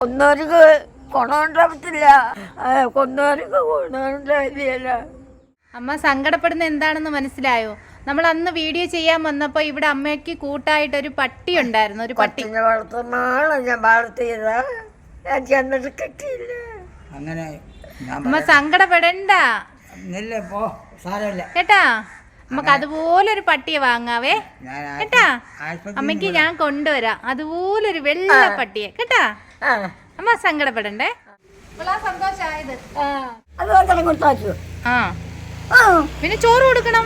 കൊന്നവർക്ക് ഗുണമുണ്ടാവത്തില്ല, കൊന്നവർക്ക് ഗുണമുണ്ടാവില്ല. അമ്മ സങ്കടപ്പെടുന്ന എന്താണെന്ന് മനസ്സിലായോ? നമ്മൾ അന്ന് വീഡിയോ ചെയ്യാൻ വന്നപ്പോ ഇവിടെ അമ്മയ്ക്ക് കൂട്ടായിട്ടൊരു പട്ടി ഉണ്ടായിരുന്നു. ഒരു പട്ടി വളർത്തുന്നാണ് ഞാൻ വളർത്തിയത്. കിട്ടിയില്ല. അങ്ങനെ അമ്മ സങ്കടപ്പെടണ്ട കേട്ടാ. നമുക്ക് അതുപോലൊരു പട്ടിയെ വാങ്ങാവേ കേട്ടാ. അമ്മയ്ക്ക് ഞാൻ കൊണ്ടുവരാം അതുപോലൊരു വെള്ള പട്ടിയെ കേട്ടാ. അമ്മ സങ്കടപ്പെടണ്ടേ. സന്തോഷായത് പിന്നെ ചോറ് കൊടുക്കണം.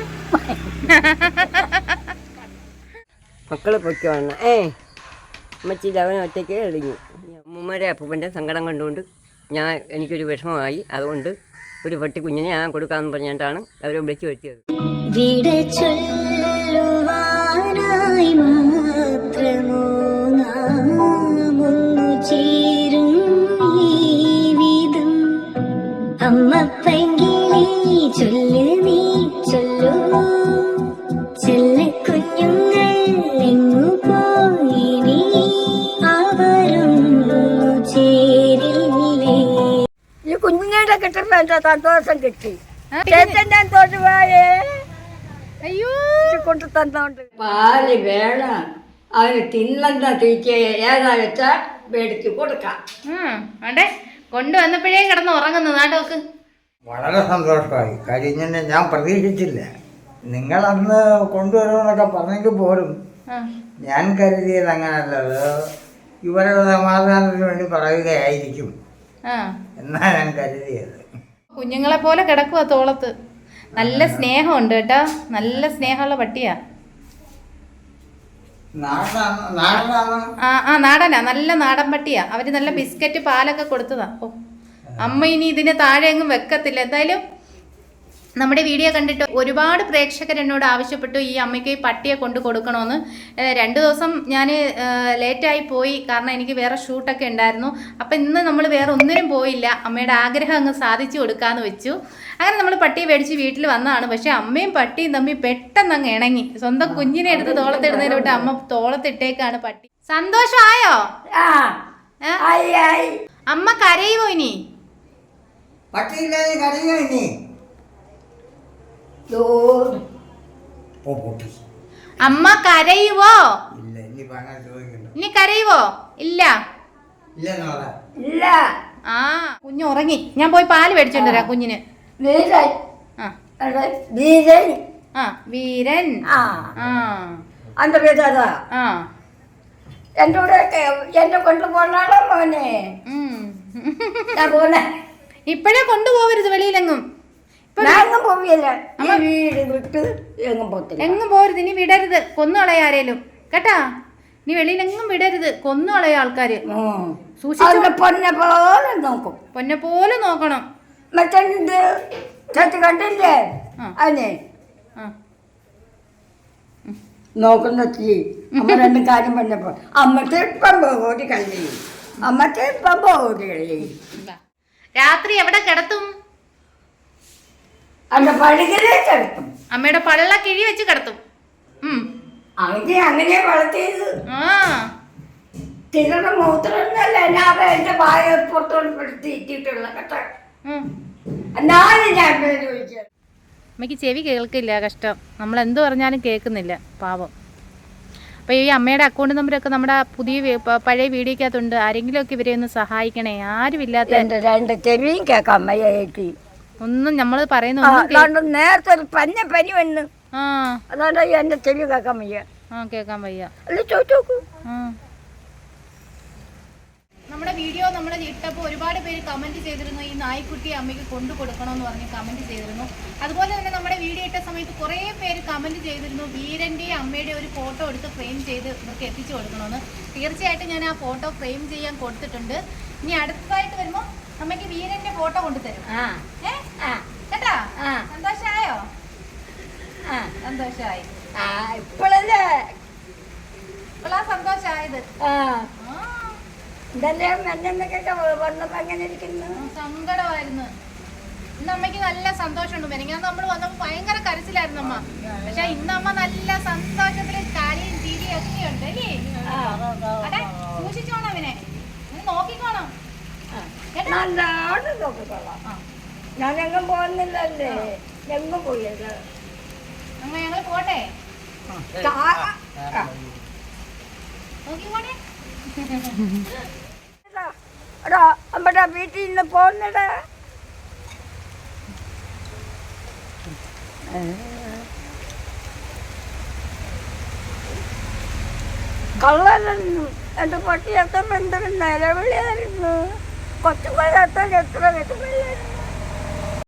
മക്കള് പൊയ്ക്കുവാണ്. അമ്മച്ചിയിൽ അവൻ ഒറ്റയ്ക്ക് എളിഞ്ഞു. അമ്മൂമ്മയുടെ അപ്പൂപ്പൻ്റെ സങ്കടം കണ്ടുകൊണ്ട് എനിക്കൊരു വിഷമമായി. അതുകൊണ്ട് ഒരു പട്ടി കുഞ്ഞിനെ ഞാൻ കൊടുക്കാമെന്ന് പറഞ്ഞിട്ടാണ് അവരെ വിളിച്ചു വരുത്തിയത്. ഈ കുഞ്ഞുങ്ങളുടെ കിട്ടുമ്പോ എന്താ സന്തോഷം കിട്ടി. ചേട്ടൻ തോറ്റുപോയേ. അയ്യോ കൊണ്ട് തന്നോണ്ട് പാല് വേണം. അവന് തിന്നണ്ട തീറ്റ ഏതാ വെച്ചാ മേടിച്ചു കൊടുക്കാം. വേണ്ടേ കൊണ്ടുവന്നപ്പോഴേ കിടന്ന് ഉറങ്ങുന്നു നാട്ടോക്ക്. വളരെ സന്തോഷമായി. കാര്യം ഞാൻ പ്രതീക്ഷിച്ചില്ല. നിങ്ങൾ അന്ന് കൊണ്ടുവരുമെന്നൊക്കെ പറഞ്ഞെങ്കിൽ പോലും ഞാൻ കരുതിയത് അങ്ങനല്ലത് ഇവരുടെ സമാധാനത്തിന് വേണ്ടി പറയുകയായിരിക്കും എന്നാ ഞാൻ കരുതിയത്. കുഞ്ഞുങ്ങളെ പോലെ കിടക്കുക തോളത്ത്. നല്ല സ്നേഹമുണ്ട് കേട്ടോ. നല്ല സ്നേഹമുള്ള പട്ടിയാ. നാടനാ, നല്ല നാടൻ പട്ടിയാ. അവര് നല്ല ബിസ്ക്കറ്റ് പാലൊക്കെ കൊടുത്തതാ. അമ്മ ഇനി ഇതിന് താഴെ എങ്ങും വെക്കത്തില്ല. എന്തായാലും നമ്മുടെ വീഡിയോ കണ്ടിട്ട് ഒരുപാട് പ്രേക്ഷകർ എന്നോട് ആവശ്യപ്പെട്ടു ഈ അമ്മയ്ക്ക് ഈ പട്ടിയെ കൊണ്ട് കൊടുക്കണമെന്ന്. 2 ദിവസം ഞാൻ ലേറ്റായി പോയി, കാരണം എനിക്ക് വേറെ ഷൂട്ടൊക്കെ ഉണ്ടായിരുന്നു. അപ്പം ഇന്ന് നമ്മൾ വേറെ ഒന്നിനും പോയില്ല. അമ്മയുടെ ആഗ്രഹം അങ്ങ് സാധിച്ചു കൊടുക്കാമെന്ന് വെച്ചു. അങ്ങനെ നമ്മൾ പട്ടിയെ മേടിച്ച് വീട്ടിൽ വന്നതാണ്. പക്ഷേ അമ്മയും പട്ടിയും തമ്മിൽ പെട്ടെന്ന് അങ്ങ് ഇണങ്ങി. സ്വന്തം കുഞ്ഞിനെ എടുത്ത് തോളത്തിടുന്നതിലോട്ട് അമ്മ തോളത്തിട്ടേക്കാണ് പട്ടി. സന്തോഷമായോ? അമ്മ കരയുമോ ഇനി? അമ്മ കരയുവോ? ഇനി കരയുവോ? ഇല്ല. കുഞ്ഞ് ഉറങ്ങി. ഞാൻ പോയി പാല് മേടിച്ചോണ്ട് വരാം കുഞ്ഞിന്. വീരൻ. എന്റെ കൂടെ എന്നെ കൊണ്ടുപോകണോ മോനെ? ഇപ്പഴേ കൊണ്ടുപോകരുത് വെളിയിലെങ്ങും. എങ്ങും പോരുത്. ഇനി വിടരുത്, കൊന്നുകളയാരേലും കേട്ടാ. ഇനി വെളിയിലെങ്ങും വിടരുത്, കൊന്നുകളയ ആൾക്കാര്. പൊന്നെ പോലെ നോക്കും. പൊന്നെ പോലെ നോക്കണം. മറ്റേ കണ്ടില്ലേ അതിനെ നോക്കുന്ന അമ്മ 2 കാര്യം പറഞ്ഞപ്പോ അമ്മക്ക് ഇപ്പം പോകോട്ടി കളി. അമ്മക്ക് ഇപ്പം പോകോട്ടി കളി. രാത്രി എവിടെ കിടത്തും? അമ്മയുടെ പള്ള കിഴി വെച്ച് കിടത്തും. അങ്ങനെ വളർത്തിയത്. തിരുടെ മൂത്രമൊന്നുമല്ല, ഞാൻ എന്റെ വായ പുറത്തോട്ട് പെടുത്തിയിട്ടുള്ള കേട്ടോ. അമ്മയ്ക്ക് ചെവി കേൾക്കില്ല, കഷ്ടം. നമ്മൾ എന്ത് പറഞ്ഞാലും കേൾക്കുന്നില്ല, പാവം. അപ്പോൾ ഈ അമ്മയുടെ അക്കൗണ്ട് നമ്പരൊക്കെ നമ്മുടെ പഴയ വീഡിയോക്കകത്തുണ്ട്. ആരെങ്കിലുമൊക്കെ ഇവരെ ഒന്ന് സഹായിക്കണേ. ആരുമില്ലാത്ത. ചെവിയും കേൾക്കാം ഒന്നും നമ്മൾ പറയുന്ന നേരത്തെ ഒരു പനി വന്ന് അതുകൊണ്ട് എന്റെ ചെവി കേൾക്കാൻ വയ്യ. കേൾക്കാൻ വയ്യ. അല്ല ചോദിച്ചോക്കൂ. നമ്മുടെ വീഡിയോ നമ്മൾ ഇട്ടപ്പോൾ ഒരുപാട് പേര് കമന്റ് ചെയ്തിരുന്നു ഈ നായ്ക്കുട്ടിയെ അമ്മയ്ക്ക് കൊണ്ടു കൊടുക്കണമെന്ന് പറഞ്ഞ് കമന്റ് ചെയ്തിരുന്നു. അതുപോലെ തന്നെ നമ്മുടെ വീഡിയോ ഇട്ട സമയത്ത് കുറേ പേര് കമന്റ് ചെയ്തിരുന്നു വീരൻ്റെയും അമ്മയുടെയും ഒരു ഫോട്ടോ എടുത്ത് ഫ്രെയിം ചെയ്ത് ഇവർക്ക് എത്തിച്ചു കൊടുക്കണമെന്ന്. തീർച്ചയായിട്ടും ഞാൻ ആ ഫോട്ടോ ഫ്രെയിം ചെയ്യാൻ കൊടുത്തിട്ടുണ്ട്. ഇനി അടുത്തതായിട്ട് വരുമ്പോൾ അമ്മയ്ക്ക് വീരന്റെ ഫോട്ടോ കൊണ്ടുതരും കേട്ടാ. സന്തോഷായോ? സന്തോഷായി. ഇപ്പോഴല്ലേ ഇപ്പോഴാ സന്തോഷായത്. സങ്കടമായിരുന്നു. ഇന്ന് അമ്മയ്ക്ക് നല്ല സന്തോഷമുണ്ട്. മെനങ്ങാന്ന് നമ്മൾ വന്നപ്പോൾ ഭയങ്കര കരച്ചിലായിരുന്നു അമ്മ. പക്ഷെ ഇന്ന് അമ്മ നല്ല സന്തോഷത്തില് കളിയും ചിരിയും ഒക്കെ ഉണ്ട് അല്ലേ? അതെ, സൂക്ഷിച്ചോണം അവനെ. നോക്കിക്കോണം കേട്ടോ? നല്ലോണം നോക്കിക്കോളാം. ഞാൻ എങ്ങും പോകുന്നില്ലല്ലേ, എങ്ങും പോയത്. അമ്മ ഞങ്ങൾ പോട്ടെ, ആ. നോക്കിക്കോണേ. എടാ നമ്മുടെ വീട്ടിൽ നിന്ന് പോകുന്നടാ. കള്ളായിരുന്നു എൻ്റെ പട്ടിയൊക്കെ എന്തൊരു നിലവിളിയായിരുന്നു. കൊച്ചുപിള്ളേർത്താൻ എത്ര വെട്ടുപിള്ളായിരുന്നു.